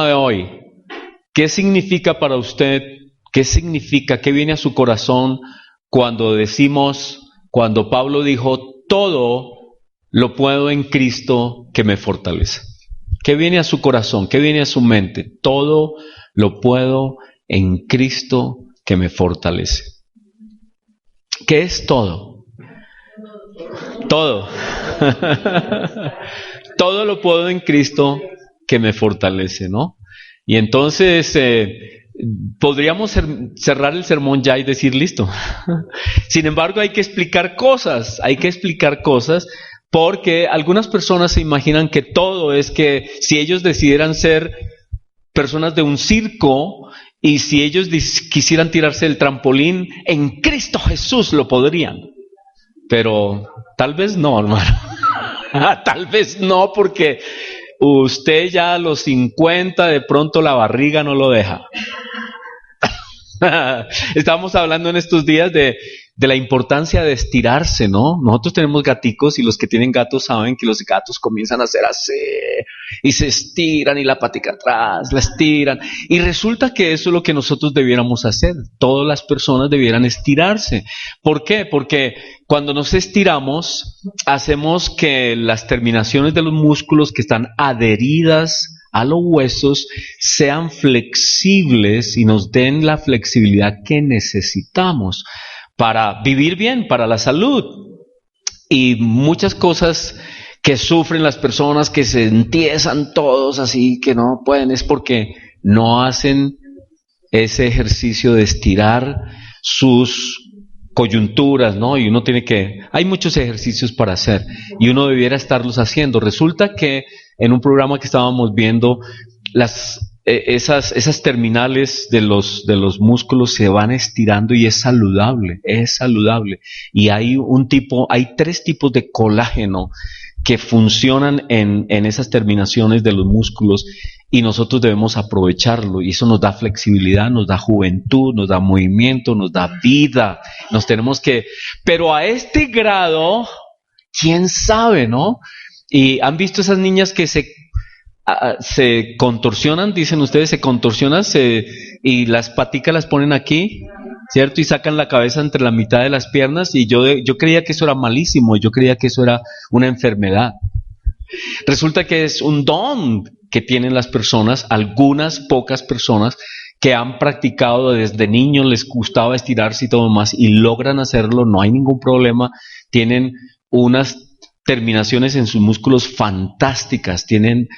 de hoy, ¿qué significa para usted? ¿Qué significa? ¿Qué viene a su corazón cuando cuando Pablo dijo, todo lo puedo en Cristo que me fortalece? ¿Qué viene a su corazón? ¿Qué viene a su mente? Todo lo puedo en Cristo que me fortalece. ¿Qué es todo? Todo. Todo lo puedo en Cristo que me fortalece, ¿no? Y entonces podríamos cerrar el sermón ya y decir listo. Sin embargo, hay que explicar cosas, porque algunas personas se imaginan que todo es que si ellos decidieran ser personas de un circo y si ellos quisieran tirarse del trampolín, en Cristo Jesús lo podrían. Pero tal vez no, hermano. Tal vez no, porque usted ya a los 50 de pronto la barriga no lo deja. Estábamos hablando en estos días de la importancia de estirarse, ¿no? Nosotros tenemos gaticos y los que tienen gatos saben que los gatos comienzan a hacer así y se estiran y la patica atrás, la estiran. Y resulta que eso es lo que nosotros debiéramos hacer. Todas las personas debieran estirarse. ¿Por qué? Porque cuando nos estiramos, hacemos que las terminaciones de los músculos que están adheridas a los huesos sean flexibles y nos den la flexibilidad que necesitamos para vivir bien, para la salud. Y muchas cosas que sufren las personas, que se entiezan todos así, que no pueden, es porque no hacen ese ejercicio de estirar sus coyunturas, ¿no? Y uno hay muchos ejercicios para hacer y uno debiera estarlos haciendo. Resulta que en un programa que estábamos viendo, esas terminales de los músculos se van estirando y es saludable. Y hay 3 tipos de colágeno que funcionan en esas terminaciones de los músculos y nosotros debemos aprovecharlo, y eso nos da flexibilidad, nos da juventud, nos da movimiento, nos da vida. Pero a este grado, quién sabe, ¿no? Y han visto esas niñas que se contorsionan, dicen ustedes, se contorsionan y las paticas las ponen aquí, ¿cierto? Y sacan la cabeza entre la mitad de las piernas, y yo creía que eso era malísimo, yo creía que eso era una enfermedad. Resulta que es un don que tienen las personas, algunas pocas personas que han practicado desde niños, les gustaba estirarse y todo más, y logran hacerlo, no hay ningún problema, tienen unas terminaciones en sus músculos fantásticas, tienen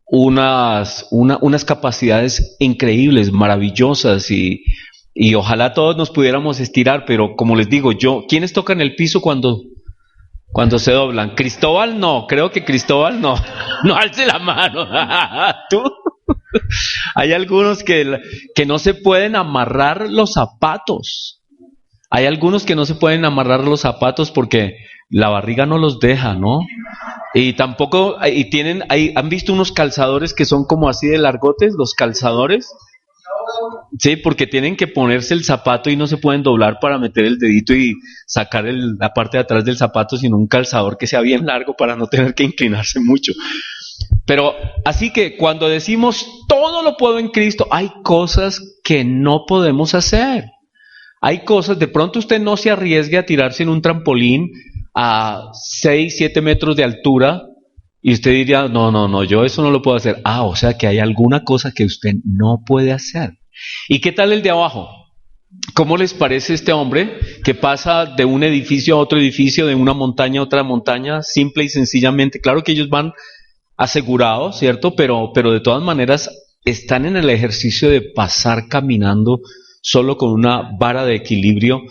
unas capacidades increíbles, maravillosas, y ojalá todos nos pudiéramos estirar, pero como les digo, ¿quiénes tocan el piso cuando se doblan? Cristóbal no, creo que Cristóbal no alce la mano. ¿Tú? Hay algunos que no se pueden amarrar los zapatos. Hay algunos que no se pueden amarrar los zapatos porque la barriga no los deja, ¿no? Y tampoco, ¿han visto unos calzadores que son como así de largotes, los calzadores? Sí, porque tienen que ponerse el zapato y no se pueden doblar para meter el dedito y sacar la parte de atrás del zapato, sino un calzador que sea bien largo para no tener que inclinarse mucho. Pero así que cuando decimos todo lo puedo en Cristo, hay cosas que no podemos hacer. Hay cosas, de pronto usted no se arriesgue a tirarse en un trampolín a 6, 7 metros de altura y usted diría, no, yo eso no lo puedo hacer. O sea que hay alguna cosa que usted no puede hacer. ¿Y qué tal el de abajo? ¿Cómo les parece este hombre que pasa de un edificio a otro edificio, de una montaña a otra montaña, simple y sencillamente? Claro que ellos van asegurados, ¿cierto? Pero de todas maneras están en el ejercicio de pasar caminando solo con una vara de equilibrio,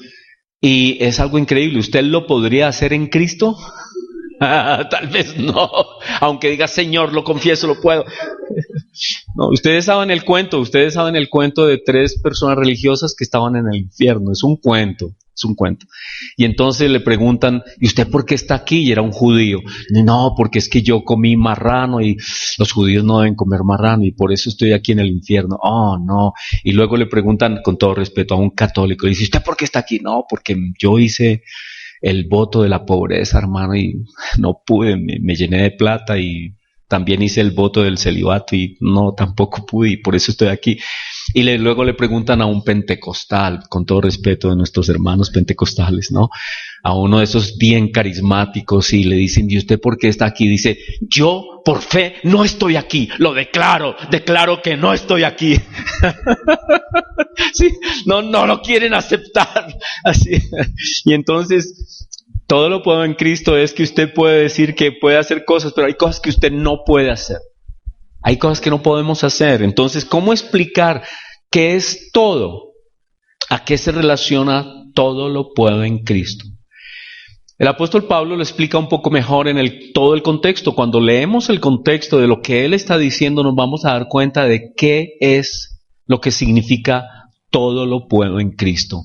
y es algo increíble. ¿Usted lo podría hacer en Cristo? Tal vez no, aunque diga, Señor, lo confieso, lo puedo. No, ustedes saben el cuento de 3 personas religiosas que estaban en el infierno. Es un cuento. Y entonces le preguntan, ¿y usted por qué está aquí? Y era un judío. No, porque es que yo comí marrano y los judíos no deben comer marrano y por eso estoy aquí en el infierno. No. Y luego le preguntan, con todo respeto, a un católico, y dice, ¿usted por qué está aquí? No, porque yo hice el voto de la pobreza, hermano, y no pude, me llené de plata y también hice el voto del celibato y no, tampoco pude y por eso estoy aquí. Y luego le preguntan a un pentecostal, con todo respeto de nuestros hermanos pentecostales, ¿no? A uno de esos bien carismáticos y le dicen, ¿y usted por qué está aquí? Dice, yo por fe no estoy aquí, lo declaro que no estoy aquí. Sí, no lo quieren aceptar. Así. Y entonces, todo lo puedo en Cristo es que usted puede decir que puede hacer cosas, pero hay cosas que usted no puede hacer. Hay cosas que no podemos hacer. Entonces, ¿cómo explicar qué es todo? ¿A qué se relaciona todo lo puedo en Cristo? El apóstol Pablo lo explica un poco mejor en todo el contexto. Cuando leemos el contexto de lo que él está diciendo, nos vamos a dar cuenta de qué es lo que significa todo lo puedo en Cristo.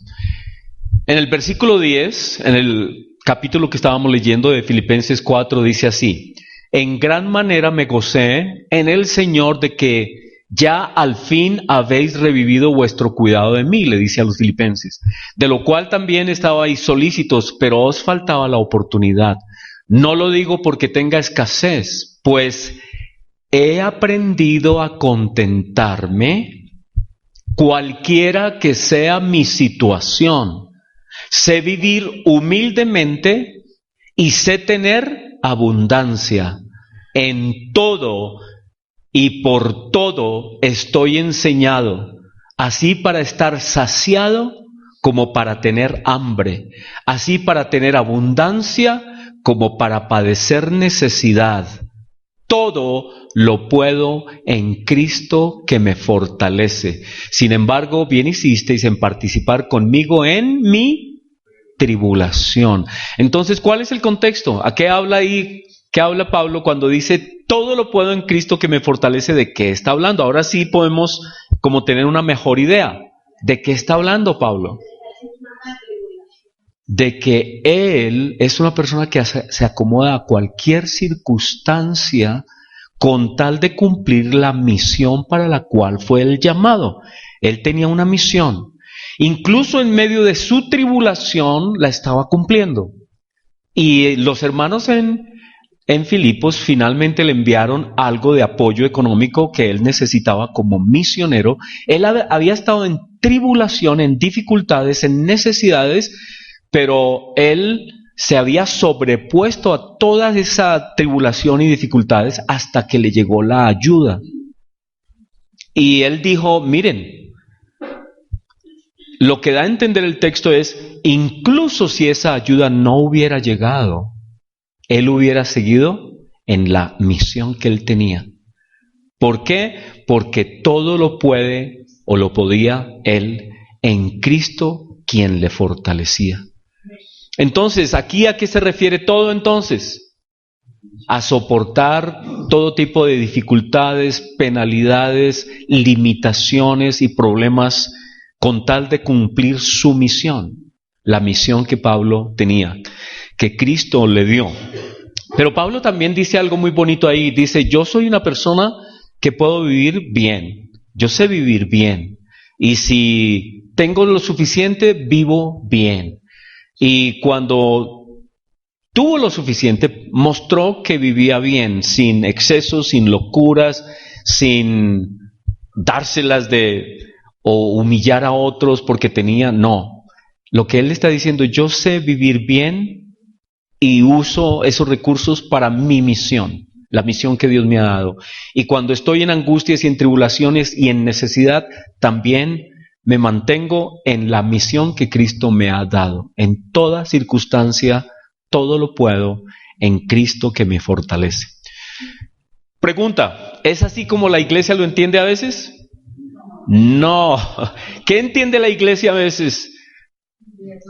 En el versículo 10, en el capítulo que estábamos leyendo de Filipenses 4, dice así: en gran manera me gocé en el Señor de que ya al fin habéis revivido vuestro cuidado de mí, le dice a los filipenses, de lo cual también estabais solícitos, pero os faltaba la oportunidad. No lo digo porque tenga escasez, pues he aprendido a contentarme cualquiera que sea mi situación. Sé vivir humildemente y sé tener abundancia. En todo y por todo estoy enseñado, así para estar saciado como para tener hambre, así para tener abundancia como para padecer necesidad. Todo lo puedo en Cristo que me fortalece. Sin embargo, bien hicisteis en participar conmigo en mi tribulación. Entonces, ¿cuál es el contexto? ¿A qué habla ahí? ¿Qué habla Pablo cuando dice todo lo puedo en Cristo que me fortalece? ¿De qué está hablando? Ahora sí podemos como tener una mejor idea. ¿De qué está hablando Pablo? De que él es una persona que se acomoda a cualquier circunstancia con tal de cumplir la misión para la cual fue el llamado. Él tenía una misión. Incluso en medio de su tribulación la estaba cumpliendo. Y los hermanos en Filipos finalmente le enviaron algo de apoyo económico que él necesitaba como misionero. Él había estado en tribulación, en dificultades, en necesidades, pero él se había sobrepuesto a toda esa tribulación y dificultades hasta que le llegó la ayuda. Y él dijo, miren, lo que da a entender el texto es, incluso si esa ayuda no hubiera llegado, él hubiera seguido en la misión que él tenía. ¿Por qué? Porque todo lo puede o lo podía él en Cristo quien le fortalecía. Entonces, ¿aquí a qué se refiere todo entonces? A soportar todo tipo de dificultades, penalidades, limitaciones y problemas con tal de cumplir su misión, la misión que Pablo tenía, que Cristo le dio. Pero Pablo también dice algo muy bonito ahí, dice, yo soy una persona que puedo vivir bien, yo sé vivir bien, y si tengo lo suficiente, vivo bien. Y cuando tuvo lo suficiente, mostró que vivía bien, sin excesos, sin locuras, sin dárselas o humillar a otros porque tenía, no. Lo que él está diciendo, yo sé vivir bien y uso esos recursos para mi misión, la misión que Dios me ha dado. Y cuando estoy en angustias y en tribulaciones y en necesidad, también me mantengo en la misión que Cristo me ha dado. En toda circunstancia, todo lo puedo en Cristo que me fortalece. Pregunta, ¿es así como la iglesia lo entiende a veces? No. ¿Qué entiende la iglesia a veces?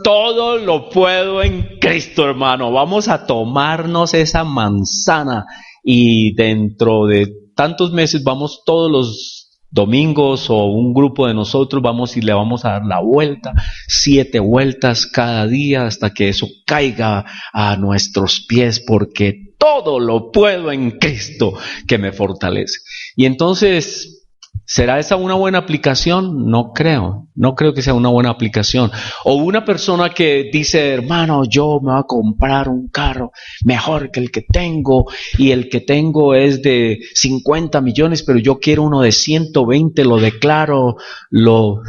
Todo lo puedo en Cristo, hermano. Vamos a tomarnos esa manzana y dentro de tantos meses vamos todos los domingos o un grupo de nosotros vamos y le vamos a dar la vuelta, 7 vueltas cada día hasta que eso caiga a nuestros pies, porque todo lo puedo en Cristo que me fortalece. Y entonces ¿Será esa una buena aplicación? No creo que sea una buena aplicación. O una persona que dice, hermano, yo me voy a comprar un carro mejor que el que tengo, y el que tengo es de 50 millones, pero yo quiero uno de 120, lo declaro,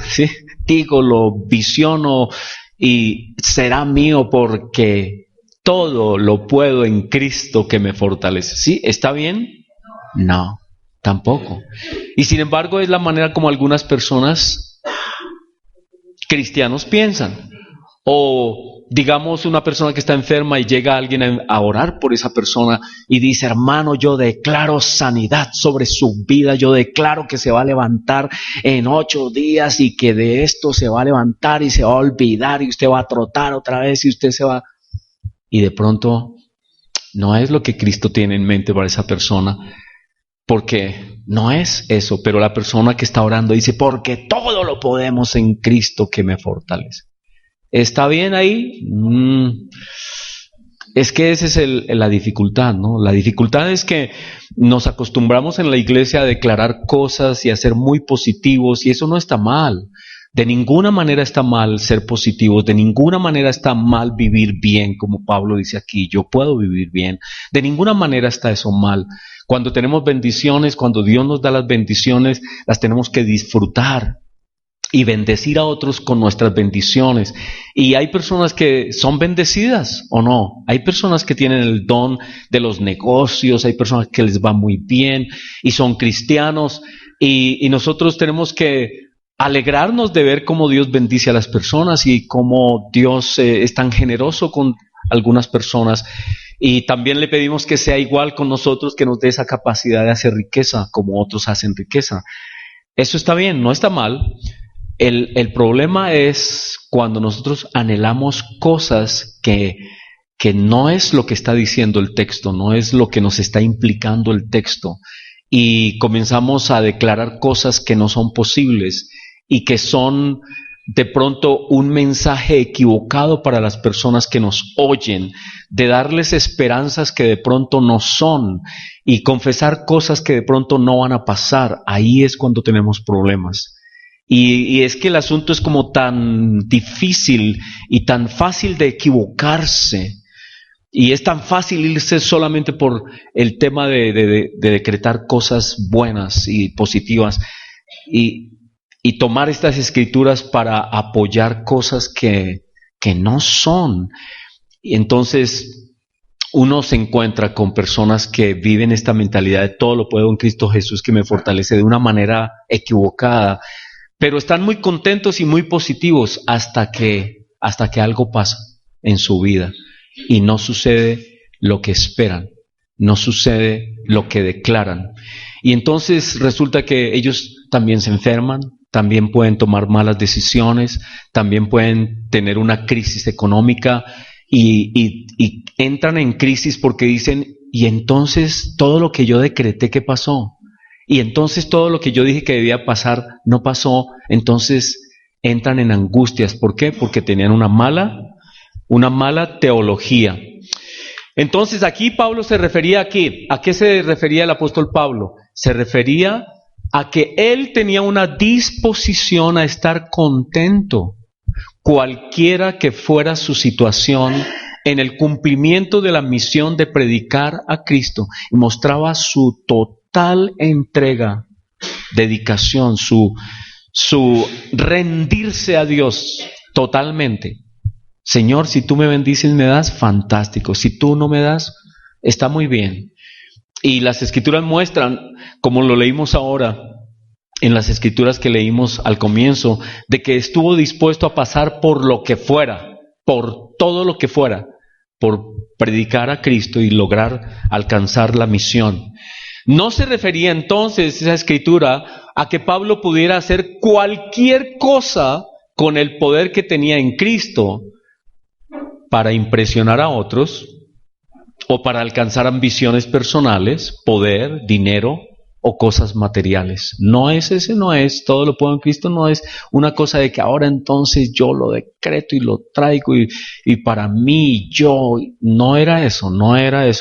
¿sí? Digo, lo visiono, y será mío porque todo lo puedo en Cristo que me fortalece. ¿Sí? ¿Está bien? No. Tampoco. Y sin embargo es la manera como algunas personas cristianos piensan. O digamos una persona que está enferma y llega alguien a orar por esa persona y dice, hermano, yo declaro sanidad sobre su vida, yo declaro que se va a levantar en 8 días y que de esto se va a levantar y se va a olvidar y usted va a trotar otra vez y usted se va... Y de pronto no es lo que Cristo tiene en mente para esa persona. Porque no es eso, pero la persona que está orando dice, porque todo lo podemos en Cristo que me fortalece. ¿Está bien ahí? Es que esa es la dificultad, ¿no? La dificultad es que nos acostumbramos en la iglesia a declarar cosas y a ser muy positivos, y eso no está mal. De ninguna manera está mal ser positivos, de ninguna manera está mal vivir bien, como Pablo dice aquí, yo puedo vivir bien. De ninguna manera está eso mal. Cuando tenemos bendiciones, cuando Dios nos da las bendiciones, las tenemos que disfrutar y bendecir a otros con nuestras bendiciones. Y hay personas que son bendecidas o no. Hay personas que tienen el don de los negocios, hay personas que les va muy bien y son cristianos. Y nosotros tenemos que alegrarnos de ver cómo Dios bendice a las personas y cómo Dios es tan generoso con algunas personas. Y también le pedimos que sea igual con nosotros, que nos dé esa capacidad de hacer riqueza como otros hacen riqueza. Eso está bien, no está mal. El problema es cuando nosotros anhelamos cosas que no es lo que está diciendo el texto, no es lo que nos está implicando el texto. Y comenzamos a declarar cosas que no son posibles y que son de pronto un mensaje equivocado para las personas que nos oyen, de darles esperanzas que de pronto no son y confesar cosas que de pronto no van a pasar. Ahí es cuando tenemos problemas. Y es que el asunto es como tan difícil y tan fácil de equivocarse. Y es tan fácil irse solamente por el tema de decretar cosas buenas y positivas y tomar estas escrituras para apoyar cosas que no son. Y entonces uno se encuentra con personas que viven esta mentalidad de todo lo puedo en Cristo Jesús que me fortalece de una manera equivocada, pero están muy contentos y muy positivos hasta que algo pasa en su vida y no sucede lo que esperan, no sucede lo que declaran. Y entonces resulta que ellos también se enferman, también pueden tomar malas decisiones, también pueden tener una crisis económica y entran en crisis porque dicen, y entonces todo lo que yo decreté, ¿qué pasó? Y entonces todo lo que yo dije que debía pasar no pasó. Entonces entran en angustias. ¿Por qué? Porque tenían una mala teología. Entonces aquí Pablo se refería ¿a qué se refería el apóstol Pablo? Se refería a que él tenía una disposición a estar contento, cualquiera que fuera su situación, en el cumplimiento de la misión de predicar a Cristo, y mostraba su total entrega, dedicación, su rendirse a Dios totalmente. Señor, si tú me bendices, me das, fantástico. Si tú no me das, está muy bien. Y las escrituras muestran, como lo leímos ahora, en las escrituras que leímos al comienzo, de que estuvo dispuesto a pasar por lo que fuera, por todo lo que fuera, por predicar a Cristo y lograr alcanzar la misión. No se refería entonces esa escritura a que Pablo pudiera hacer cualquier cosa con el poder que tenía en Cristo para impresionar a otros o para alcanzar ambiciones personales, poder, dinero o cosas materiales. No es todo lo puedo en Cristo, no es una cosa de que ahora entonces yo lo decreto y lo traigo y para mí no era eso,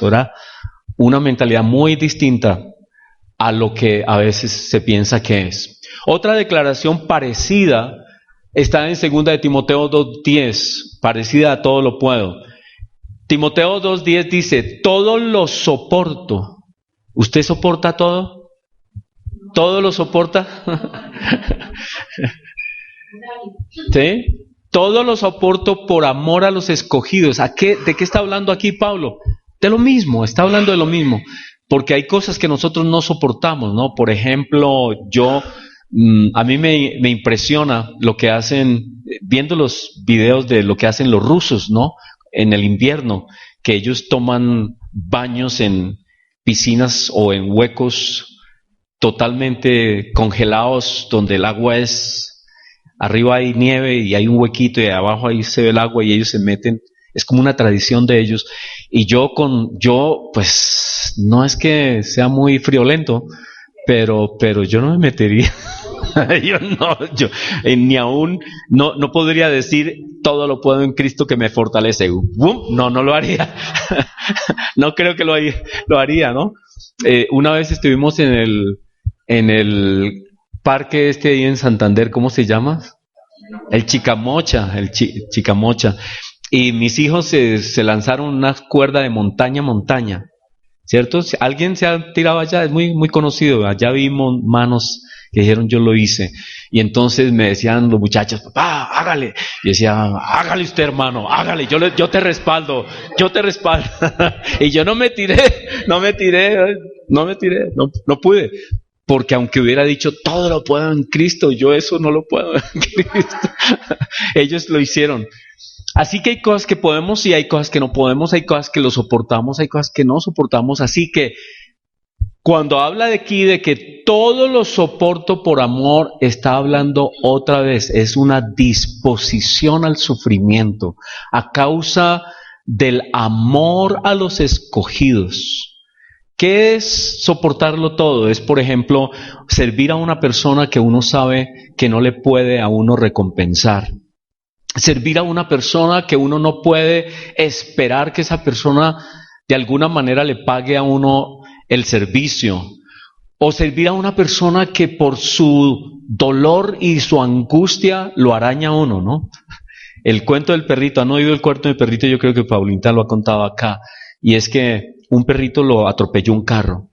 era una mentalidad muy distinta a lo que a veces se piensa que es. Otra declaración parecida está en 2 de Timoteo 2:10, parecida a todo lo puedo. Timoteo 2:10 dice, todo lo soporto. ¿Usted soporta todo? ¿Todo lo soporta? ¿Sí? Todo lo soporto por amor a los escogidos. ¿De qué está hablando aquí Pablo? De lo mismo, está hablando de lo mismo. Porque hay cosas que nosotros no soportamos, ¿no? Por ejemplo, a mí me impresiona lo que hacen, viendo los videos de lo que hacen los rusos, ¿no? En el invierno, que ellos toman baños en piscinas o en huecos totalmente congelados, donde el agua arriba hay nieve y hay un huequito y abajo ahí se ve el agua y ellos se meten. Es como una tradición de ellos. Y yo pues, no es que sea muy friolento, pero yo no me metería. Ni aún, no podría decir, todo lo puedo en Cristo que me fortalece. No lo haría. No creo que lo haría, ¿no? Una vez estuvimos en el parque ahí en Santander, ¿cómo se llama? El Chicamocha, Chicamocha. Y mis hijos se lanzaron una cuerda de montaña a montaña, ¿cierto? ¿Alguien se ha tirado allá? Es muy, muy conocido. Allá vimos manos que dijeron yo lo hice. Y entonces me decían los muchachos, papá, hágale. Y decía, hágale usted, hermano, hágale, yo te respaldo. Y yo no me tiré, no pude. Porque aunque hubiera dicho, todo lo puedo en Cristo, yo eso no lo puedo en Cristo. Ellos lo hicieron. Así que hay cosas que podemos y hay cosas que no podemos, hay cosas que lo soportamos, hay cosas que no soportamos. Así que cuando habla de aquí de que todo lo soporto por amor, está hablando otra vez, es una disposición al sufrimiento a causa del amor a los escogidos. ¿Qué es soportarlo todo? Es, por ejemplo, servir a una persona que uno sabe que no le puede a uno recompensar. Servir a una persona que uno no puede esperar que esa persona de alguna manera le pague a uno el servicio. O servir a una persona que por su dolor y su angustia lo araña a uno, ¿no? El cuento del perrito, ¿han oído el cuento del perrito? Yo creo que Paulita lo ha contado acá. Y es que un perrito lo atropelló un carro.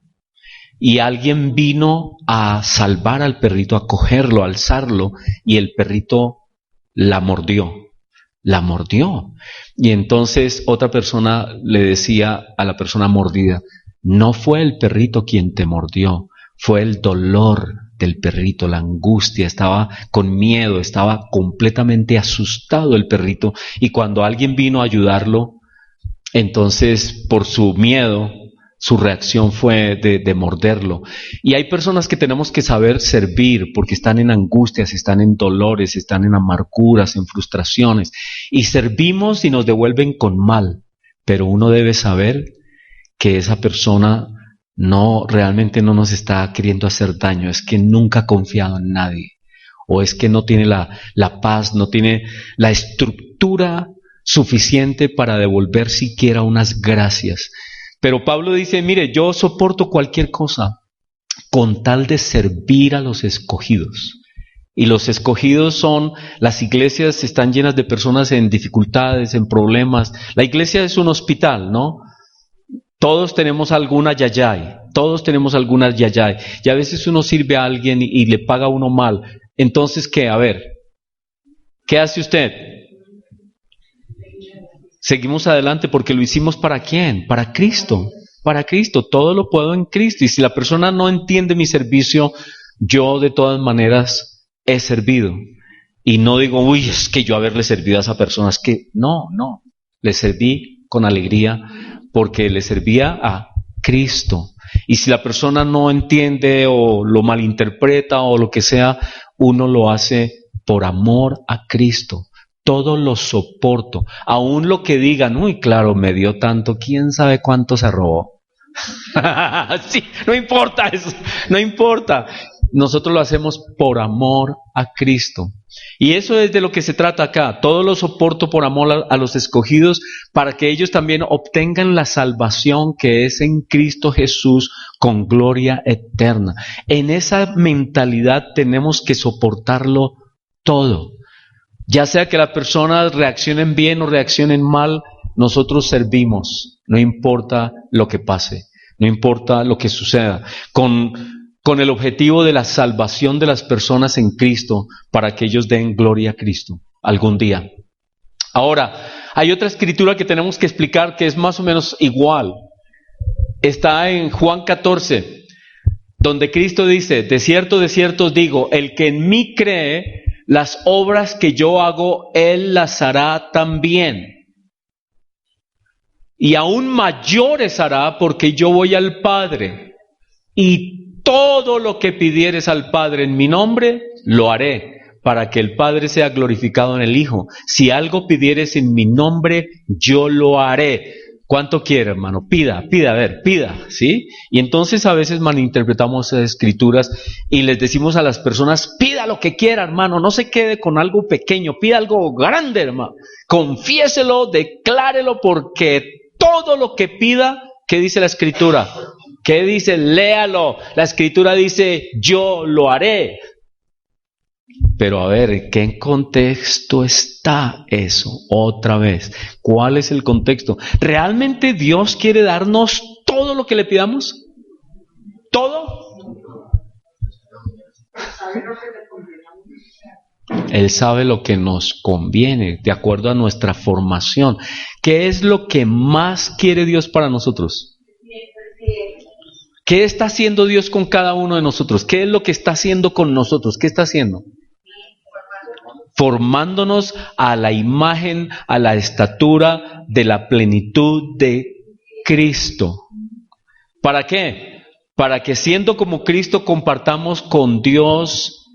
Y alguien vino a salvar al perrito, a cogerlo, a alzarlo, y el perrito la mordió. Y entonces otra persona le decía a la persona mordida, no fue el perrito quien te mordió, fue el dolor del perrito, la angustia, estaba con miedo, estaba completamente asustado el perrito. Y cuando alguien vino a ayudarlo, entonces por su miedo, su reacción fue de morderlo. Y hay personas que tenemos que saber servir porque están en angustias, están en dolores, están en amarguras, en frustraciones. Y servimos y nos devuelven con mal. Pero uno debe saber que esa persona realmente no nos está queriendo hacer daño. Es que nunca ha confiado en nadie. O es que no tiene la paz, no tiene la estructura suficiente para devolver siquiera unas gracias. Pero Pablo dice, mire, yo soporto cualquier cosa con tal de servir a los escogidos. Y los escogidos las iglesias están llenas de personas en dificultades, en problemas. La iglesia es un hospital, ¿no? Todos tenemos alguna yayay. Y a veces uno sirve a alguien y le paga a uno mal. Entonces, ¿qué? A ver, ¿qué hace usted? Seguimos adelante porque lo hicimos ¿para quién? Para Cristo, todo lo puedo en Cristo. Y si la persona no entiende mi servicio, yo de todas maneras he servido. Y no digo, uy, es que yo haberle servido a esa persona, es que no, le serví con alegría porque le servía a Cristo. Y si la persona no entiende o lo malinterpreta o lo que sea, uno lo hace por amor a Cristo. Todo lo soporto, aún lo que digan, uy, claro, me dio tanto, quién sabe cuánto se robó. Sí, no importa eso, no importa. nosotros lo hacemos por amor a Cristo. Y eso es de lo que se trata acá. Todo lo soporto por amor a los escogidos, para que ellos también obtengan la salvación que es en Cristo Jesús con gloria eterna. En esa mentalidad tenemos que soportarlo todo. Ya sea que las personas reaccionen bien o reaccionen mal, nosotros servimos, no importa lo que pase, no importa lo que suceda, con el objetivo de la salvación de las personas en Cristo, para que ellos den gloria a Cristo algún día. Ahora, hay otra escritura que tenemos que explicar que es más o menos igual. Está en Juan 14, donde Cristo dice: de cierto os digo, el que en mí cree, las obras que yo hago, él las hará también. Y aún mayores hará, porque yo voy al Padre. Y todo lo que pidieres al Padre en mi nombre, lo haré, para que el Padre sea glorificado en el Hijo. Si algo pidieres en mi nombre, yo lo haré. ¿Cuánto quiere, hermano? Pida, ¿sí? Y entonces a veces malinterpretamos escrituras y les decimos a las personas: pida lo que quiera, hermano, no se quede con algo pequeño, pida algo grande, hermano. Confiéselo, declárelo, porque todo lo que pida, ¿qué dice la escritura? ¿Qué dice? Léalo. La escritura dice: yo lo haré. Pero a ver, ¿en qué contexto está eso? Otra vez, ¿cuál es el contexto? ¿Realmente Dios quiere darnos todo lo que le pidamos? ¿Todo? Él sabe lo que nos conviene, de acuerdo a nuestra formación. ¿Qué es lo que más quiere Dios para nosotros? ¿Qué está haciendo Dios con cada uno de nosotros? ¿Qué es lo que está haciendo con nosotros? ¿Qué está haciendo? Formándonos a la imagen, a la estatura de la plenitud de Cristo. ¿Para qué? Para que siendo como Cristo compartamos con Dios,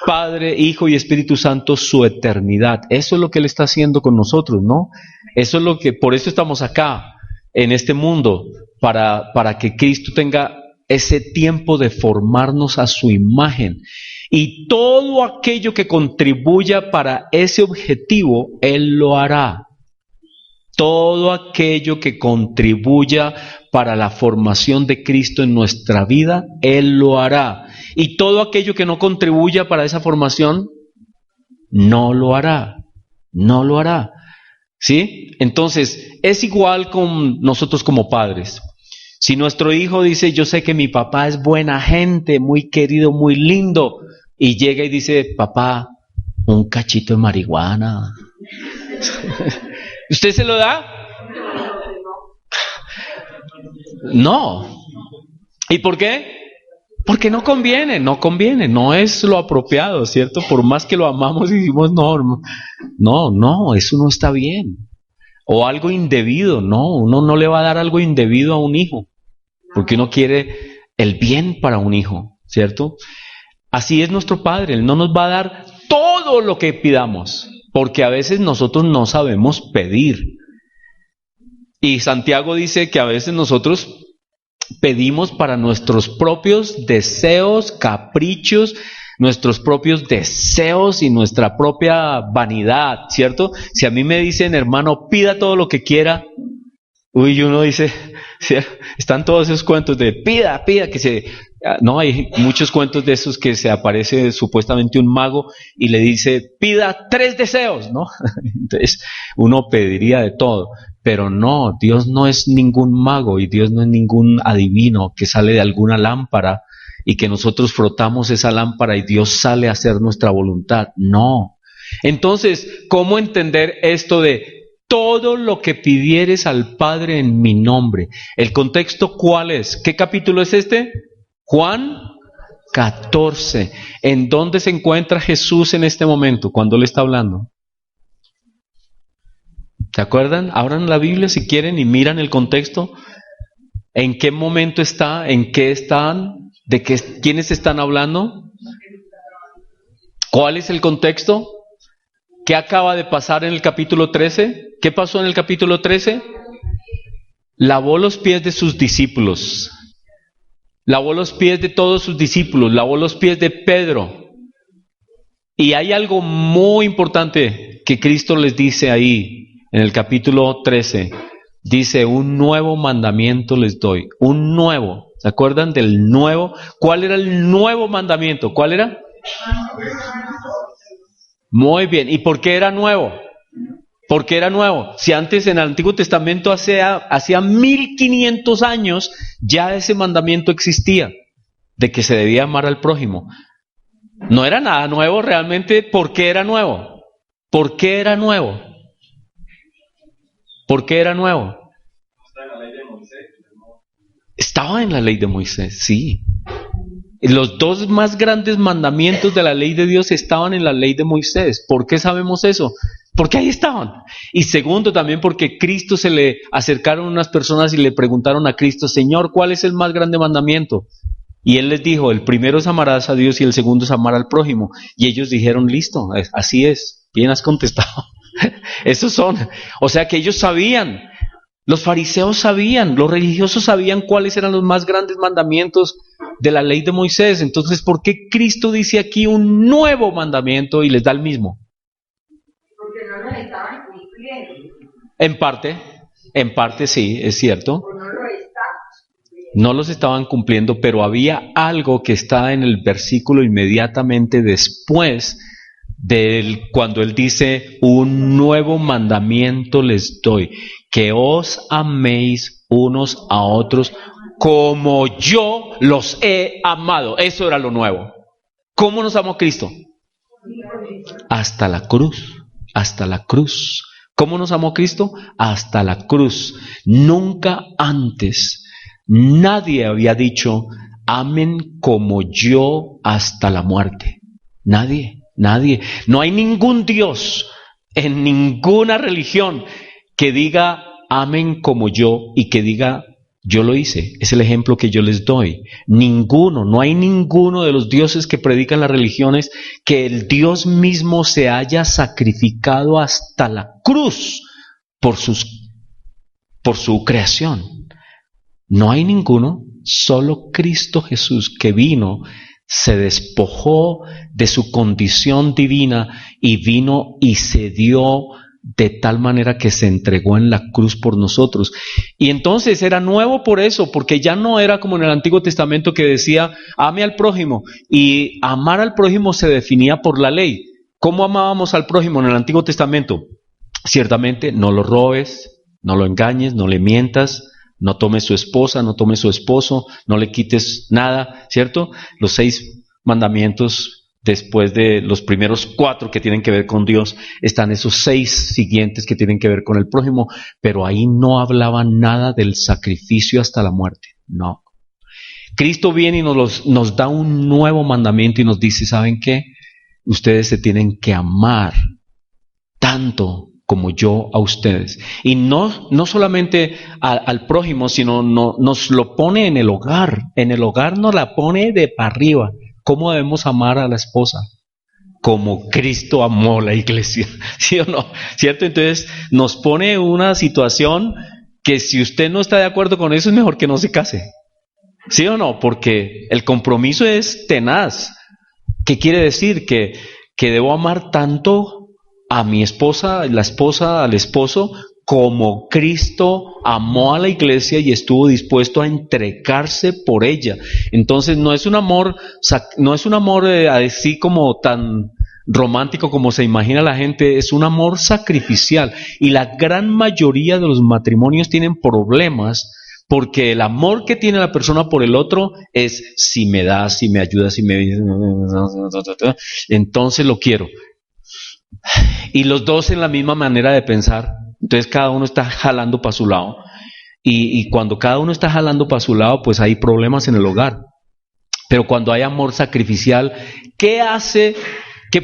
Padre, Hijo y Espíritu Santo su eternidad. Eso es lo que Él está haciendo con nosotros, ¿no? Eso es lo que, por eso estamos acá, en este mundo, para que Cristo tenga ese tiempo de formarnos a su imagen. Y todo aquello que contribuya para ese objetivo, Él lo hará. Todo aquello que contribuya para la formación de Cristo en nuestra vida, Él lo hará. Y todo aquello que no contribuya para esa formación, no lo hará. No lo hará. ¿Sí? Entonces, es igual con nosotros como padres. Si nuestro hijo dice: yo sé que mi papá es buena gente, muy querido, muy lindo, y llega y dice: papá, un cachito de marihuana, ¿usted se lo da? No. ¿Y por qué? Porque no conviene, no es lo apropiado, ¿cierto? Por más que lo amamos y decimos: no, eso no está bien. O algo indebido, no, uno no le va a dar algo indebido a un hijo, porque uno quiere el bien para un hijo, ¿cierto? Así es nuestro Padre, Él no nos va a dar todo lo que pidamos, porque a veces nosotros no sabemos pedir. Y Santiago dice que a veces nosotros pedimos para nuestros propios deseos, caprichos, nuestros propios deseos y nuestra propia vanidad, ¿cierto? Si a mí me dicen: hermano, pida todo lo que quiera, uno dice, ¿sí? Están todos esos cuentos de pida, que se... No, hay muchos cuentos de esos que se aparece supuestamente un mago y le dice: pida 3 deseos, ¿no? Entonces uno pediría de todo, pero no, Dios no es ningún mago y Dios no es ningún adivino que sale de alguna lámpara y que nosotros frotamos esa lámpara y Dios sale a hacer nuestra voluntad. No. Entonces, ¿cómo entender esto de todo lo que pidieres al Padre en mi nombre? ¿El contexto cuál es? ¿Qué capítulo es este? Juan 14. ¿En dónde se encuentra Jesús en este momento cuando le está hablando? ¿Se acuerdan? Abran la Biblia si quieren y miran el contexto. ¿En qué momento está? ¿En qué están? ¿De qué, quiénes están hablando? ¿Cuál es el contexto? ¿Qué acaba de pasar en el capítulo 13? ¿Qué pasó en el capítulo 13? Lavó los pies de sus discípulos. lavó los pies de todos sus discípulos, lavó los pies de Pedro. Y hay algo muy importante que Cristo les dice ahí, en el capítulo 13. Dice, un nuevo mandamiento les doy, un nuevo. ¿Se acuerdan del nuevo? ¿Cuál era el nuevo mandamiento? ¿Cuál era? Muy bien. ¿Y por qué era nuevo? ¿Por qué era nuevo? Si antes en el Antiguo Testamento hacía 1500 años ya ese mandamiento existía, de que se debía amar al prójimo. No era nada nuevo realmente. ¿Por qué era nuevo? ¿Por qué era nuevo? ¿Por qué era nuevo? Estaba en la ley de Moisés, sí. Los dos más grandes mandamientos de la ley de Dios estaban en la ley de Moisés. ¿Por qué sabemos eso? Porque ahí estaban. Y segundo, también porque Cristo se le acercaron unas personas y le preguntaron a Cristo, Señor, ¿cuál es el más grande mandamiento? Y Él les dijo, el primero es amarás a Dios y el segundo es amar al prójimo. Y ellos dijeron, listo, así es, bien has contestado. Esos son. O sea que ellos sabían, los fariseos sabían, los religiosos sabían cuáles eran los más grandes mandamientos de la ley de Moisés. Entonces, ¿por qué Cristo dice aquí un nuevo mandamiento y les da el mismo? Porque no lo estaban cumpliendo. En parte sí, es cierto. O no lo estaban. No los estaban cumpliendo, pero había algo que está en el versículo inmediatamente después cuando Él dice, un nuevo mandamiento les doy, que os améis unos a otros como yo los he amado. Eso era lo nuevo. ¿Cómo nos amó Cristo? Hasta la cruz, hasta la cruz. ¿Cómo nos amó Cristo? Hasta la cruz. Nunca antes nadie había dicho, amen como yo hasta la muerte. Nadie. Nadie. No hay ningún Dios en ninguna religión que diga amen como yo y que diga yo lo hice. Es el ejemplo que yo les doy. Ninguno, no hay ninguno de los dioses que predican las religiones que el Dios mismo se haya sacrificado hasta la cruz por su creación. No hay ninguno, solo Cristo Jesús que vino, se despojó de su condición divina y vino y se dio de tal manera que se entregó en la cruz por nosotros. Y entonces era nuevo por eso, porque ya no era como en el Antiguo Testamento que decía, ame al prójimo, y amar al prójimo se definía por la ley. ¿Cómo amábamos al prójimo en el Antiguo Testamento? Ciertamente, no lo robes, no lo engañes, no le mientas, no tomes su esposa, no tomes su esposo, no le quites nada, ¿cierto? Los 6 mandamientos, después de los primeros 4 que tienen que ver con Dios, están esos 6 siguientes que tienen que ver con el prójimo, pero ahí no hablaba nada del sacrificio hasta la muerte, no. Cristo viene y nos da un nuevo mandamiento y nos dice, ¿saben qué? Ustedes se tienen que amar tanto como yo a ustedes. Y no solamente al prójimo, sino nos lo pone en el hogar. En el hogar nos la pone de para arriba. ¿Cómo debemos amar a la esposa? Como Cristo amó la iglesia. ¿Sí o no? ¿Cierto? Entonces nos pone una situación que si usted no está de acuerdo con eso, es mejor que no se case. ¿Sí o no? Porque el compromiso es tenaz. ¿Qué quiere decir? Que debo amar tanto a mi esposa, la esposa al esposo, como Cristo amó a la iglesia y estuvo dispuesto a entregarse por ella. Entonces no es un amor así como tan romántico como se imagina la gente, es un amor sacrificial. Y la gran mayoría de los matrimonios tienen problemas porque el amor que tiene la persona por el otro es si me da, si me ayuda, si me... entonces lo quiero. Y los dos en la misma manera de pensar. Entonces cada uno está jalando para su lado. Y cuando cada uno está jalando para su lado, pues hay problemas en el hogar. Pero cuando hay amor sacrificial, ¿qué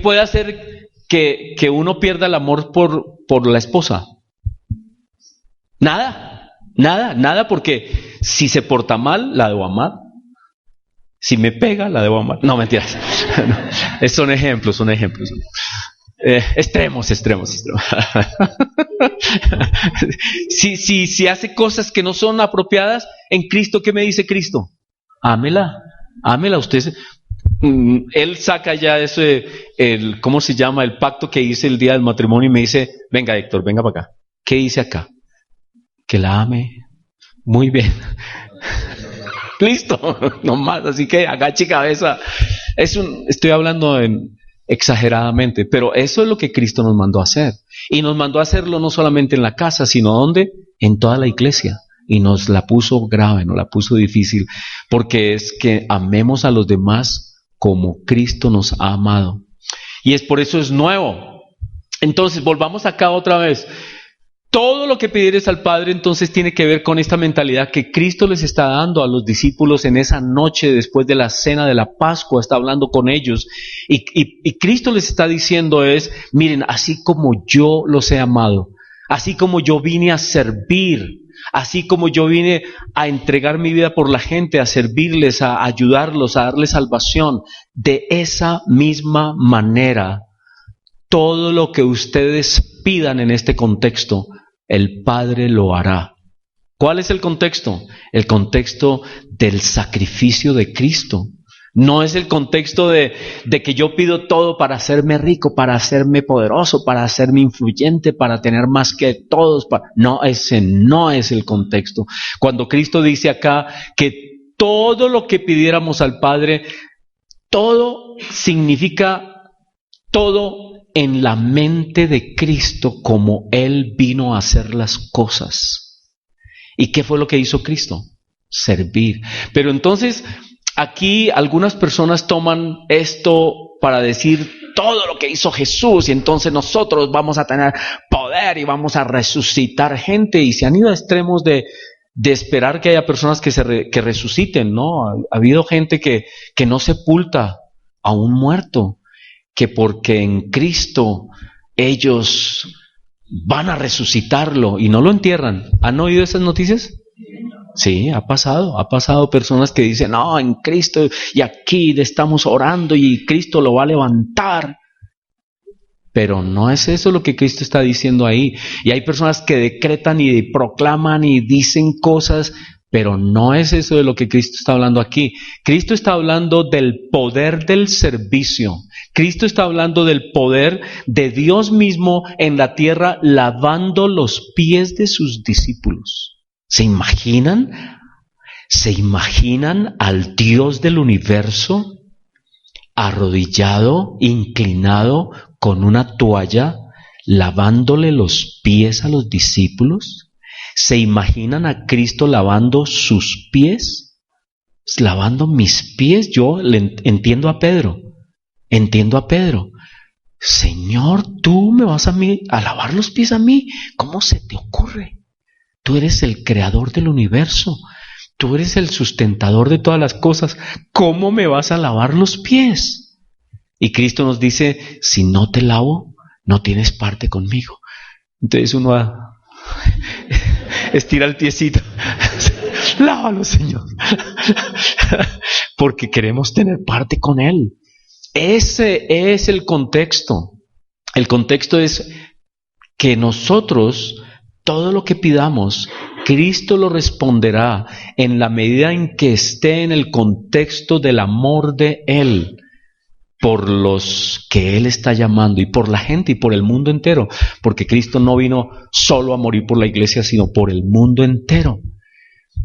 puede hacer que uno pierda el amor por la esposa? Nada, porque si se porta mal, la debo amar. Si me pega, la debo amar. No, mentiras. No, son ejemplos. Extremos. Si hace cosas que no son apropiadas, en Cristo, ¿qué me dice Cristo? ámela usted. Él saca ya ¿cómo se llama? El pacto que hice el día del matrimonio y me dice, venga Héctor, venga para acá. ¿Qué dice acá? Que la ame. Muy bien. Listo, no más, así que agache cabeza. Estoy hablando exageradamente, pero eso es lo que Cristo nos mandó a hacer. Y nos mandó a hacerlo no solamente en la casa, sino ¿dónde? En toda la iglesia. Y nos la puso grave, nos la puso difícil, porque es que amemos a los demás como Cristo nos ha amado. Y es por eso es nuevo. Entonces, volvamos acá otra vez. Todo lo que pidieres al Padre entonces tiene que ver con esta mentalidad que Cristo les está dando a los discípulos en esa noche después de la cena de la Pascua, está hablando con ellos y Cristo les está diciendo miren, así como yo los he amado, así como yo vine a servir, así como yo vine a entregar mi vida por la gente, a servirles, a ayudarlos, a darles salvación, de esa misma manera, todo lo que ustedes pidan en este contexto, el Padre lo hará. ¿Cuál es el contexto? El contexto del sacrificio de Cristo. No es el contexto de que yo pido todo para hacerme rico, para hacerme poderoso, para hacerme influyente, para tener más que todos. No, ese no es el contexto. Cuando Cristo dice acá que todo lo que pidiéramos al Padre, todo significa todo en la mente de Cristo como Él vino a hacer las cosas. ¿Y qué fue lo que hizo Cristo? Servir. Pero entonces, aquí algunas personas toman esto para decir todo lo que hizo Jesús y entonces nosotros vamos a tener poder y vamos a resucitar gente y se han ido a extremos de esperar que haya personas que resuciten, ¿no? Ha habido gente que no sepulta a un muerto, que porque en Cristo ellos van a resucitarlo y no lo entierran. ¿Han oído esas noticias? Sí, ha pasado personas que dicen, no, en Cristo y aquí le estamos orando y Cristo lo va a levantar. Pero no es eso lo que Cristo está diciendo ahí. Y hay personas que decretan y proclaman y dicen cosas, pero no es eso de lo que Cristo está hablando aquí. Cristo está hablando del poder del servicio. Cristo está hablando del poder de Dios mismo en la tierra lavando los pies de sus discípulos. ¿Se imaginan? ¿Se imaginan al Dios del universo arrodillado, inclinado, con una toalla, lavándole los pies a los discípulos? ¿Se imaginan a Cristo lavando sus pies? Lavando mis pies. Yo entiendo a Pedro. Señor, tú me vas a lavar los pies a mí. ¿Cómo se te ocurre? Tú eres el creador del universo. Tú eres el sustentador de todas las cosas. ¿Cómo me vas a lavar los pies? Y Cristo nos dice, si no te lavo, no tienes parte conmigo. Entonces uno estira el piecito. Lávalo, Señor. Porque queremos tener parte con Él. Ese es el contexto. El contexto es que nosotros, todo lo que pidamos, Cristo lo responderá en la medida en que esté en el contexto del amor de Él por los que Él está llamando y por la gente y por el mundo entero, porque Cristo no vino solo a morir por la iglesia, sino por el mundo entero.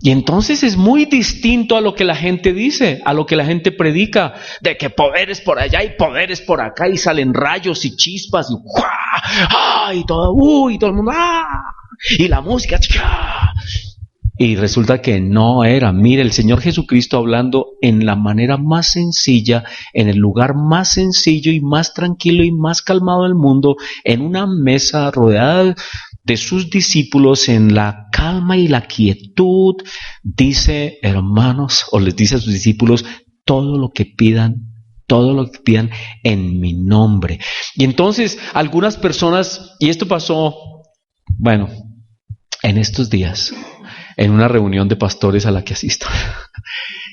Y entonces es muy distinto a lo que la gente dice, a lo que la gente predica, de que poderes por allá y poderes por acá y salen rayos y chispas y ¡guau! ¡Ah! Y todo el mundo ¡ah! Y la música ¡ah! Y resulta que no era. Mire, el Señor Jesucristo hablando en la manera más sencilla, en el lugar más sencillo y más tranquilo y más calmado del mundo, en una mesa rodeada de sus discípulos, en la calma y la quietud, dice, hermanos, o les dice a sus discípulos, todo lo que pidan en mi nombre. Y entonces algunas personas, y esto pasó, bueno, en estos días, en una reunión de pastores a la que asisto.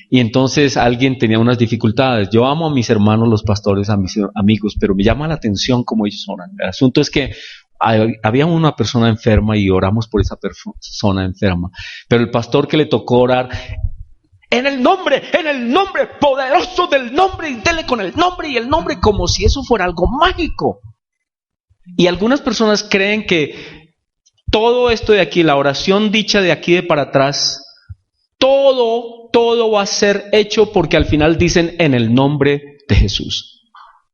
Y entonces alguien tenía unas dificultades. Yo amo a mis hermanos los pastores, a mis amigos, pero me llama la atención cómo ellos oran. El asunto es que había una persona enferma y oramos por esa persona enferma. Pero el pastor que le tocó orar, en el nombre poderoso del nombre, y dele con el nombre y el nombre, como si eso fuera algo mágico. Y algunas personas creen que todo esto de aquí, la oración dicha de aquí de para atrás, todo va a ser hecho porque al final dicen en el nombre de Jesús.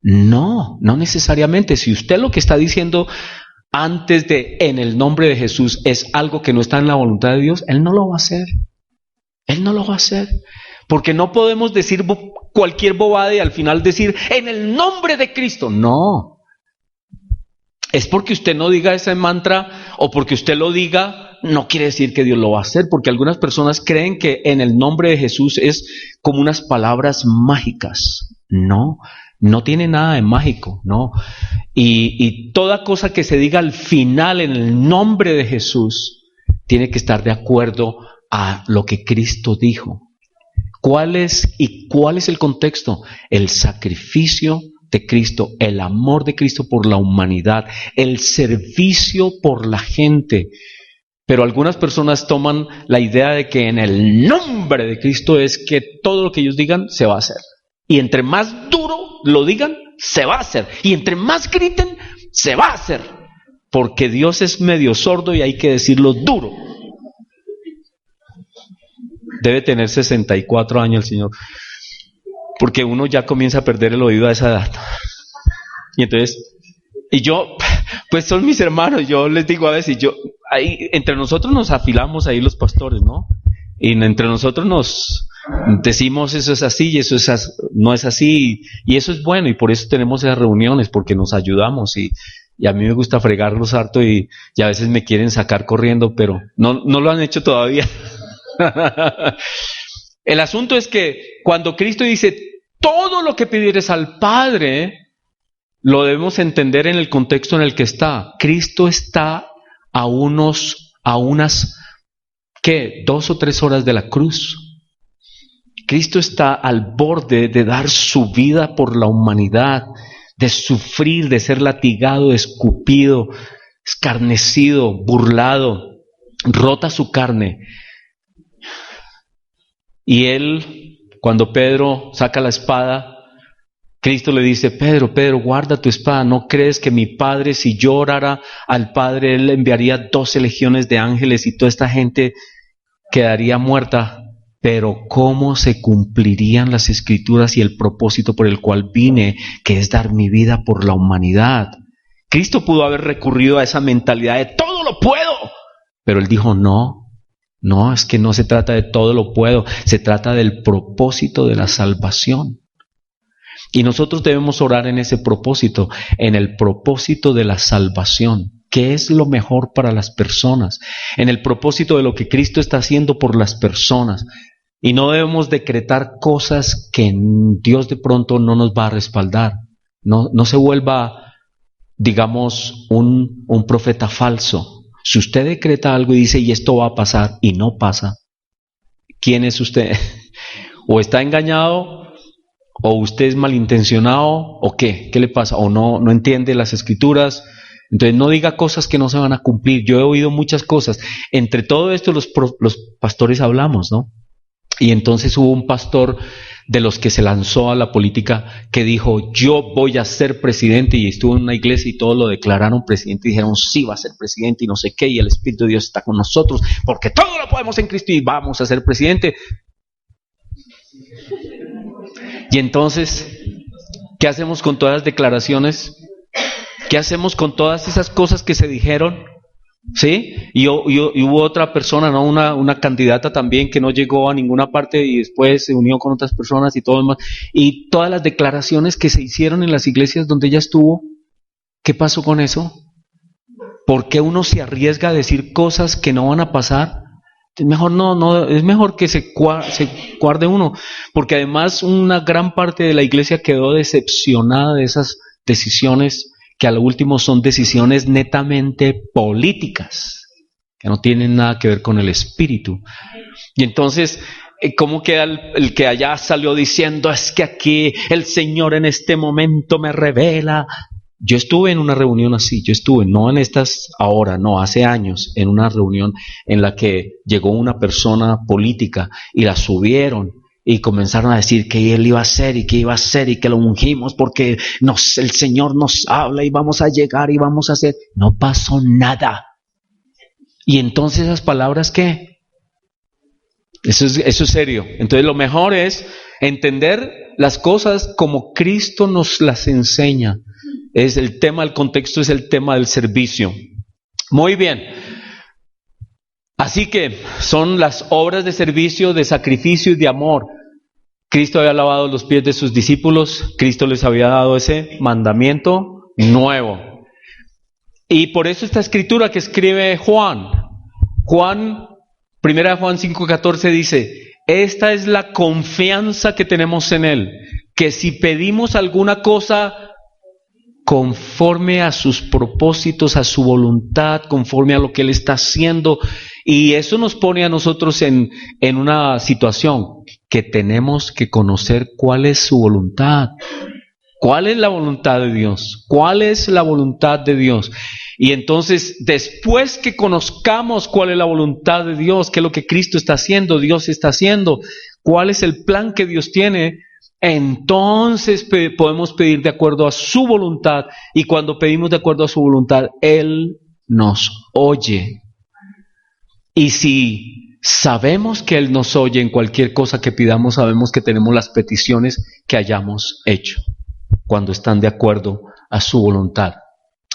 No necesariamente. Si usted lo que está diciendo antes de en el nombre de Jesús es algo que no está en la voluntad de Dios, Él no lo va a hacer. Él no lo va a hacer. Porque no podemos decir cualquier bobada y al final decir en el nombre de Cristo. No. Es porque usted no diga ese mantra o porque usted lo diga, no quiere decir que Dios lo va a hacer. Porque algunas personas creen que en el nombre de Jesús es como unas palabras mágicas. No tiene nada de mágico, no. Y toda cosa que se diga al final en el nombre de Jesús tiene que estar de acuerdo a lo que Cristo dijo. ¿Cuál es el contexto? El sacrificio de Cristo, el amor de Cristo por la humanidad, el servicio por la gente. Pero algunas personas toman la idea de que en el nombre de Cristo es que todo lo que ellos digan se va a hacer. Y entre más duro lo digan, se va a hacer. Y entre más griten, se va a hacer. Porque Dios es medio sordo y hay que decirlo duro. Debe tener 64 años el Señor. Porque uno ya comienza a perder el oído a esa edad. Y entonces, pues son mis hermanos, yo les digo a veces, ahí, entre nosotros nos afilamos ahí los pastores, ¿no? Y entre nosotros nos decimos eso es así y eso no es así. Y eso es bueno y por eso tenemos esas reuniones, porque nos ayudamos y a mí me gusta fregarlos harto y a veces me quieren sacar corriendo, pero no lo han hecho todavía. El asunto es que cuando Cristo dice todo lo que pidieres al Padre, lo debemos entender en el contexto en el que está. Cristo está a unas 2 o 3 horas de la cruz. Cristo está al borde de dar su vida por la humanidad, de sufrir, de ser latigado, escupido, escarnecido, burlado, rota su carne. Y él, cuando Pedro saca la espada, Cristo le dice, Pedro, guarda tu espada, ¿no crees que mi Padre, si yo orara al Padre, Él enviaría 12 legiones de ángeles y toda esta gente quedaría muerta? Pero ¿cómo se cumplirían las Escrituras y el propósito por el cual vine, que es dar mi vida por la humanidad? Cristo pudo haber recurrido a esa mentalidad de todo lo puedo, pero Él dijo no, es que no se trata de todo lo puedo, se trata del propósito de la salvación. Y nosotros debemos orar en ese propósito, en el propósito de la salvación. ¿Qué es lo mejor para las personas? En el propósito de lo que Cristo está haciendo por las personas. Y no debemos decretar cosas que Dios de pronto no nos va a respaldar. No se vuelva, digamos, un profeta falso. Si usted decreta algo y dice, y esto va a pasar, y no pasa, ¿quién es usted? ¿O está engañado? ¿O usted es malintencionado? ¿O qué? ¿Qué le pasa? ¿O no entiende las Escrituras? Entonces no diga cosas que no se van a cumplir. Yo he oído muchas cosas. Entre todo esto los pastores hablamos, ¿no? Y entonces hubo un pastor de los que se lanzó a la política que dijo, yo voy a ser presidente, y estuvo en una iglesia y todos lo declararon presidente y dijeron, sí, va a ser presidente y no sé qué, y el Espíritu de Dios está con nosotros porque todo lo podemos en Cristo y vamos a ser presidente. Y entonces, ¿qué hacemos con todas las declaraciones? ¿Qué hacemos con todas esas cosas que se dijeron? ¿Sí? Y hubo otra persona, ¿no? Una candidata también que no llegó a ninguna parte y después se unió con otras personas y todo demás. Y todas las declaraciones que se hicieron en las iglesias donde ella estuvo, ¿qué pasó con eso? ¿Por qué uno se arriesga a decir cosas que no van a pasar? Es mejor es mejor que se guarde uno, porque además una gran parte de la iglesia quedó decepcionada de esas decisiones que a lo último son decisiones netamente políticas, que no tienen nada que ver con el Espíritu. Y entonces, ¿cómo queda el que allá salió diciendo, es que aquí el Señor en este momento me revela? Yo estuve en una reunión así, no en estas ahora, no, hace años, en una reunión en la que llegó una persona política y la subieron y comenzaron a decir que él iba a hacer y que iba a hacer y que lo ungimos porque el Señor nos habla y vamos a llegar y vamos a hacer. No pasó nada. Y entonces esas palabras, ¿qué? Eso es serio. Entonces lo mejor es entender las cosas como Cristo nos las enseña. Es el tema, el contexto es el tema del servicio. Muy bien. Así que son las obras de servicio, de sacrificio y de amor. Cristo había lavado los pies de sus discípulos. Cristo les había dado ese mandamiento nuevo. Y por eso esta escritura que escribe Juan, 1 Juan 5:14 dice: esta es la confianza que tenemos en Él, que si pedimos alguna cosa conforme a sus propósitos, a su voluntad, conforme a lo que Él está haciendo. Y eso nos pone a nosotros en una situación que tenemos que conocer cuál es su voluntad. ¿Cuál es la voluntad de Dios? ¿Cuál es la voluntad de Dios? Y entonces, después que conozcamos cuál es la voluntad de Dios, qué es lo que Cristo está haciendo, Dios está haciendo, cuál es el plan que Dios tiene, entonces podemos pedir de acuerdo a su voluntad, y cuando pedimos de acuerdo a su voluntad, Él nos oye. Y si sabemos que Él nos oye en cualquier cosa que pidamos, sabemos que tenemos las peticiones que hayamos hecho, cuando están de acuerdo a su voluntad.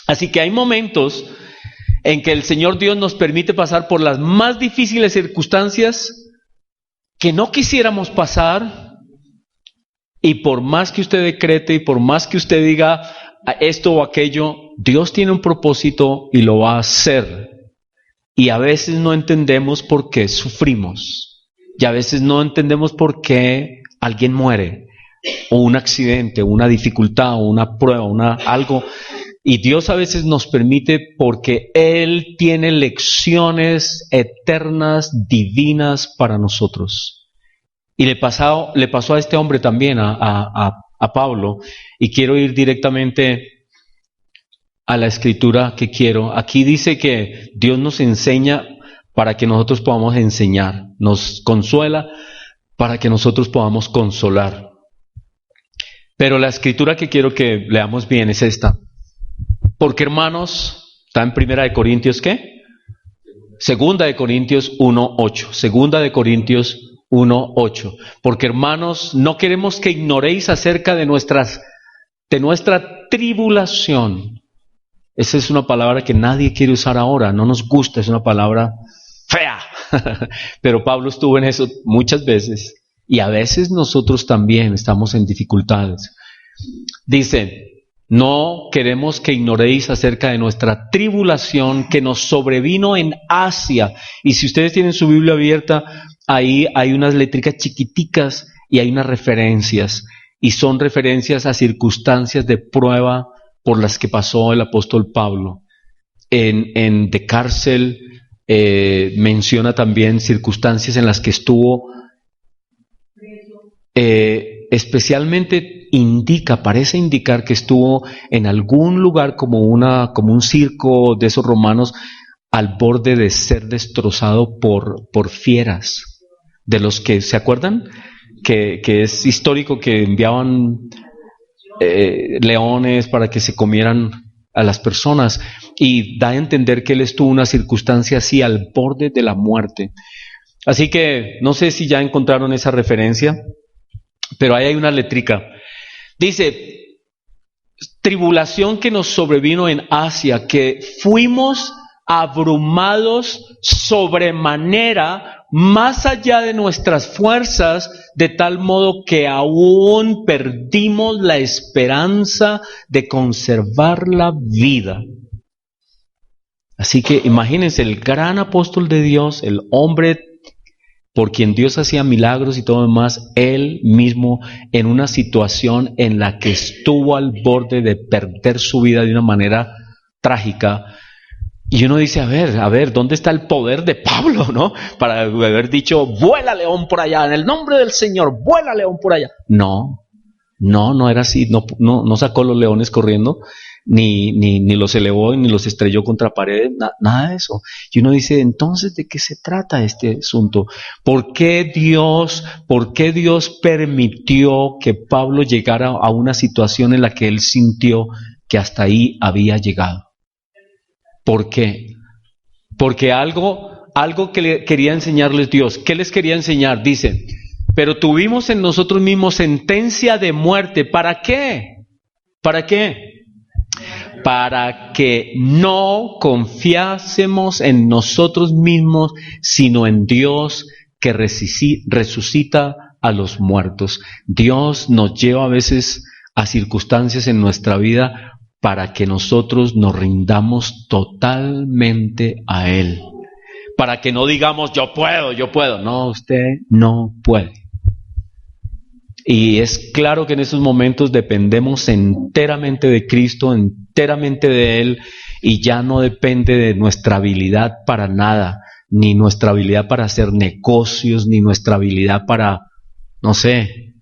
Así que hay momentos en que el Señor Dios nos permite pasar por las más difíciles circunstancias que no quisiéramos pasar. Y por más que usted decrete y por más que usted diga esto o aquello, Dios tiene un propósito y lo va a hacer. Y a veces no entendemos por qué sufrimos. Y a veces no entendemos por qué alguien muere, o un accidente, una dificultad, o una prueba, algo. Y Dios a veces nos permite porque Él tiene lecciones eternas, divinas para nosotros. Y le pasó a este hombre también, a Pablo, y quiero ir directamente a la escritura que quiero. Aquí dice que Dios nos enseña para que nosotros podamos enseñar, nos consuela para que nosotros podamos consolar. Pero la escritura que quiero que leamos bien es esta. Porque, hermanos, está en 1 Corintios, ¿qué? 2 Corintios 1:8. 2 Corintios 1:8. Porque, hermanos, no queremos que ignoréis acerca de nuestra tribulación. Esa es una palabra que nadie quiere usar ahora, no nos gusta, es una palabra fea. Pero Pablo estuvo en eso muchas veces, y a veces nosotros también estamos en dificultades. Dice: no queremos que ignoréis acerca de nuestra tribulación que nos sobrevino en Asia. Y si ustedes tienen su Biblia abierta, ahí hay unas letricas chiquiticas y hay unas referencias. Y son referencias a circunstancias de prueba por las que pasó el apóstol Pablo. De cárcel, menciona también circunstancias en las que estuvo. Especialmente parece indicar que estuvo en algún lugar como un circo de esos romanos, al borde de ser destrozado por fieras, de los que, ¿se acuerdan? Que es histórico, que enviaban leones para que se comieran a las personas, y da a entender que él estuvo en una circunstancia así, al borde de la muerte. Así que no sé si ya encontraron esa referencia, pero ahí hay una letrica. Dice: tribulación que nos sobrevino en Asia, que fuimos abrumados sobremanera, más allá de nuestras fuerzas, de tal modo que aún perdimos la esperanza de conservar la vida. Así que imagínense, el gran apóstol de Dios, el hombre por quien Dios hacía milagros y todo lo demás, él mismo en una situación en la que estuvo al borde de perder su vida de una manera trágica. Y uno dice, a ver, ¿dónde está el poder de Pablo, no? Para haber dicho, vuela león por allá, en el nombre del Señor, vuela león por allá. No era así, no sacó los leones corriendo, ni los elevó, ni los estrelló contra paredes, nada de eso. Y uno dice, entonces, ¿de qué se trata este asunto? ¿Por qué Dios permitió que Pablo llegara a una situación en la que él sintió que hasta ahí había llegado? ¿Por qué? Porque algo que le quería enseñarles Dios. ¿Qué les quería enseñar? Dice, pero tuvimos en nosotros mismos sentencia de muerte. ¿Para qué? ¿Para qué? Para que no confiásemos en nosotros mismos, sino en Dios que resucita a los muertos. Dios nos lleva a veces a circunstancias en nuestra vida para que nosotros nos rindamos totalmente a Él. Para que no digamos, yo puedo. No, usted no puede. Y es claro que en esos momentos dependemos enteramente de Cristo, enteramente de Él, y ya no depende de nuestra habilidad para nada, ni nuestra habilidad para hacer negocios, ni nuestra habilidad para, no sé,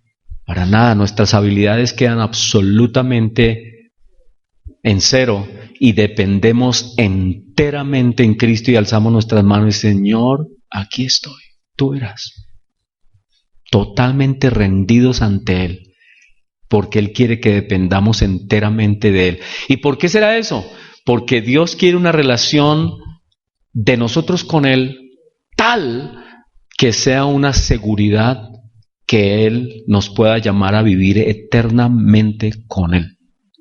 para nada. Nuestras habilidades quedan absolutamente en cero y dependemos enteramente en Cristo y alzamos nuestras manos y Señor, aquí estoy, tú verás. Totalmente rendidos ante Él, porque Él quiere que dependamos enteramente de Él. ¿Y por qué será eso? Porque Dios quiere una relación de nosotros con Él tal que sea una seguridad que Él nos pueda llamar a vivir eternamente con Él.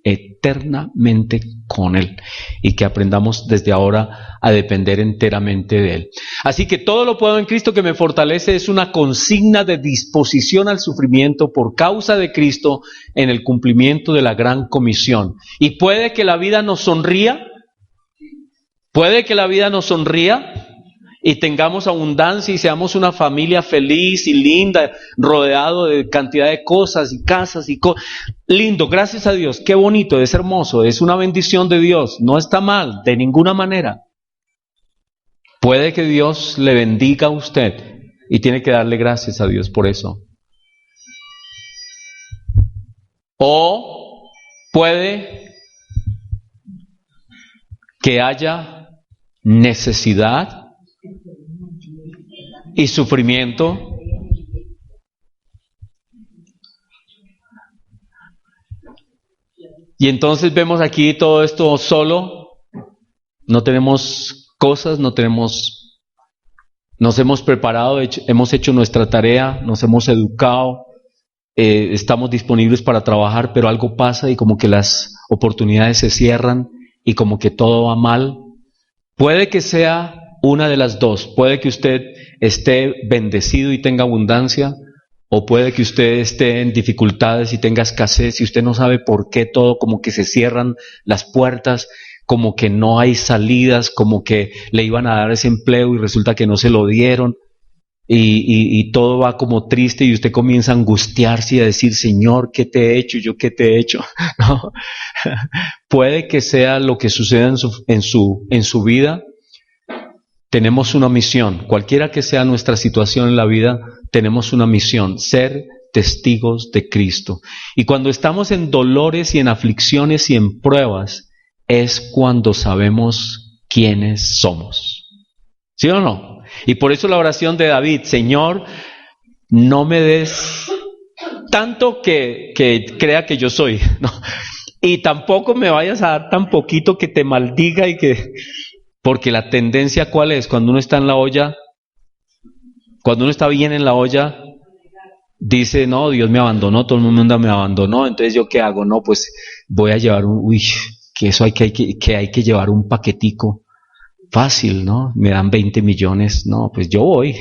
Eternamente con Él, y que aprendamos desde ahora a depender enteramente de Él. Así que todo lo puedo en Cristo que me fortalece es una consigna de disposición al sufrimiento por causa de Cristo en el cumplimiento de la gran comisión. Y puede que la vida nos sonría, y tengamos abundancia y seamos una familia feliz y linda, rodeado de cantidad de cosas y casas y lindo, gracias a Dios, qué bonito, es hermoso, es una bendición de Dios, no está mal, de ninguna manera. Puede que Dios le bendiga a usted y tiene que darle gracias a Dios por eso. O puede que haya necesidad y sufrimiento, y entonces vemos aquí todo esto solo, no tenemos cosas, nos hemos preparado, hemos hecho nuestra tarea, nos hemos educado, estamos disponibles para trabajar, pero algo pasa y como que las oportunidades se cierran y como que todo va mal. Puede que sea una de las dos, puede que usted esté bendecido y tenga abundancia, o puede que usted esté en dificultades y tenga escasez y usted no sabe por qué todo, como que se cierran las puertas, como que no hay salidas, como que le iban a dar ese empleo y resulta que no se lo dieron, y todo va como triste y usted comienza a angustiarse y a decir, Señor, ¿qué te he hecho? ¿Yo qué te he hecho? ¿No? Puede que sea lo que suceda en su vida. Tenemos una misión, cualquiera que sea nuestra situación en la vida, tenemos una misión, ser testigos de Cristo. Y cuando estamos en dolores y en aflicciones y en pruebas, es cuando sabemos quiénes somos. ¿Sí o no? Y por eso la oración de David, Señor, no me des tanto que crea que yo soy, ¿no? Y tampoco me vayas a dar tan poquito que te maldiga y que... Porque la tendencia, ¿cuál es? Cuando uno está en la olla, cuando uno está bien en la olla, dice, no, Dios me abandonó, todo el mundo me abandonó, entonces ¿yo qué hago? No, pues voy a llevar que eso hay que llevar un paquetico fácil, ¿no? Me dan 20 millones, no, pues yo voy.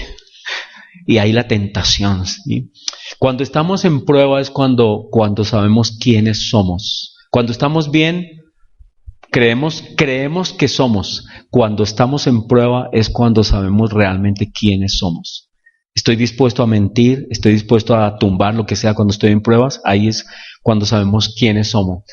Y hay la tentación, ¿sí? Cuando estamos en prueba es cuando sabemos quiénes somos. Cuando estamos bien, creemos que somos. Cuando estamos en prueba es cuando sabemos realmente quiénes somos. Estoy dispuesto a mentir, estoy dispuesto a tumbar lo que sea cuando estoy en pruebas, ahí es cuando sabemos quiénes somos.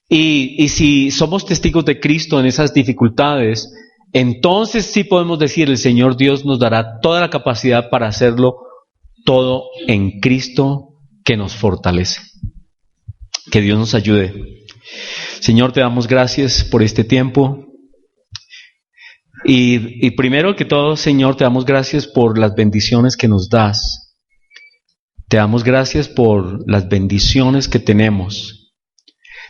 Y si somos testigos de Cristo en esas dificultades, entonces sí podemos decir, el Señor Dios nos dará toda la capacidad para hacerlo todo en Cristo que nos fortalece. Que Dios nos ayude. Señor, te damos gracias por este tiempo. Y primero que todo, Señor, te damos gracias por las bendiciones que nos das. Te damos gracias por las bendiciones que tenemos.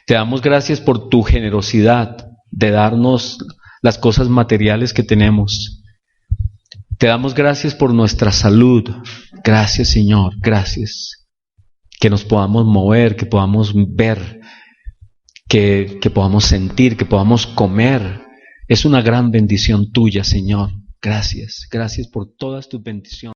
Te damos gracias por tu generosidad de darnos las cosas materiales que tenemos. Te damos gracias por nuestra salud. Gracias, Señor, gracias. Que nos podamos mover, que podamos ver, que podamos sentir, que podamos comer. Es una gran bendición tuya, Señor. Gracias, gracias por todas tus bendiciones.